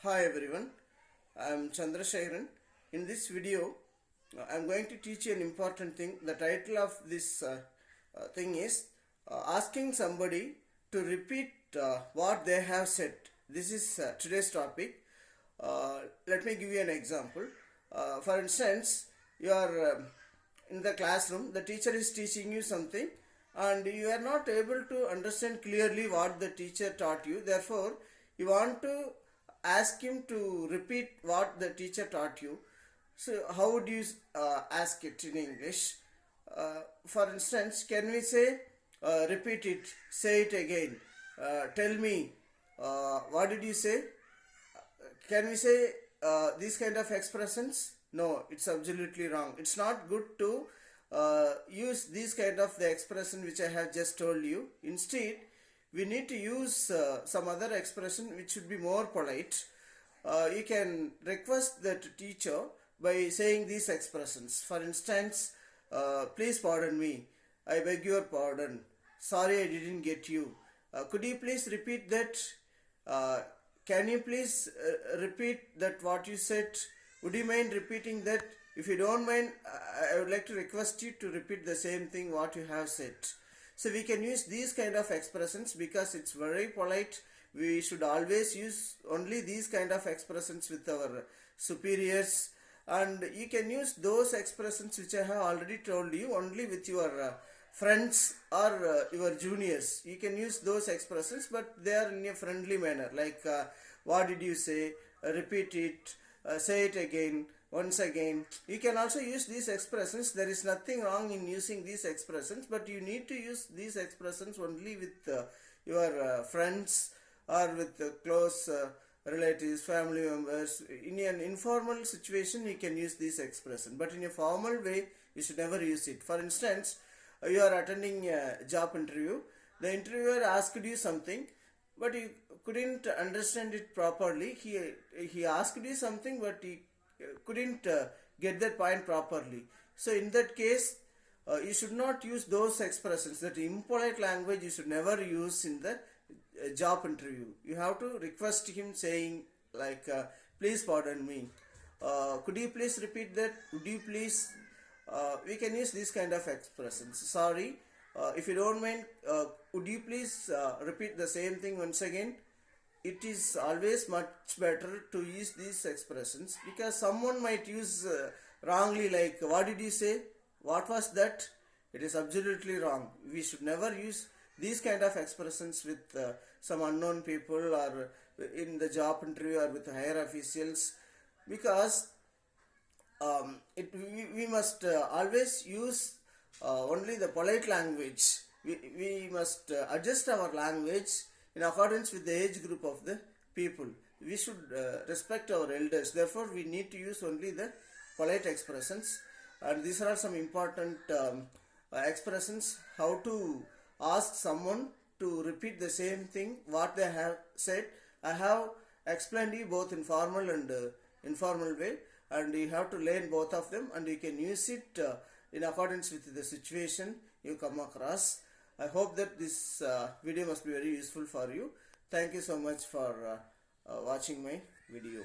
Hi everyone, I am Chandrasekaran. In this video, I am going to teach you an important thing. The title of this thing is asking somebody to repeat what they have said. This is today's topic. Let me give you an example. For instance, you are in the classroom, the teacher is teaching you something and you are not able to understand clearly what the teacher taught you. Therefore, you want to ask him to repeat what the teacher taught you. So how would you ask it in English? For instance, can we say repeat it, say it again, tell me, what did you say? Can we say these kind of expressions? No, it's absolutely wrong. It's not good to use these kind of the expression which I have just told you. Instead, we need to use some other expression which should be more polite. You can request that teacher by saying these expressions. For instance, please pardon me, I beg your pardon, sorry I didn't get you, could you please repeat that, can you please repeat that what you said, would you mind repeating that? If you don't mind, I would like to request you to repeat the same thing what you have said. So we can use these kind of expressions because it's very polite. We should always use only these kind of expressions with our superiors, and you can use those expressions which I have already told you only with your friends or your juniors. You can use those expressions, but they are in a friendly manner, like what did you say, repeat it, say it again, once again. You can also use these expressions. There is nothing wrong in using these expressions, but you need to use these expressions only with your friends or with close relatives, family members. In an informal situation, you can use this expression, but in a formal way, you should never use it. For instance, you are attending a job interview. The interviewer asked you something, but you couldn't understand it properly. He asked you something, but he couldn't get that point properly. So in that case, you should not use those expressions. That impolite language you should never use in the job interview. You have to request him saying like, please pardon me, could you please repeat that, would you please, we can use these kind of expressions. Sorry, if you don't mind, would you please repeat the same thing once again. It is always much better to use these expressions because someone might use wrongly, like what did you say, what was that. It is absolutely wrong. We should never use these kind of expressions with some unknown people or in the job interview or with higher officials, because we must always use only the polite language. We must adjust our language in accordance with the age group of the people. We should respect our elders. Therefore, we need to use only the polite expressions. And these are some important expressions. How to ask someone to repeat the same thing what they have said. I have explained you both in formal and informal way, and you have to learn both of them, and you can use it in accordance with the situation you come across. I hope that this video must be very useful for you. Thank you so much for watching my video.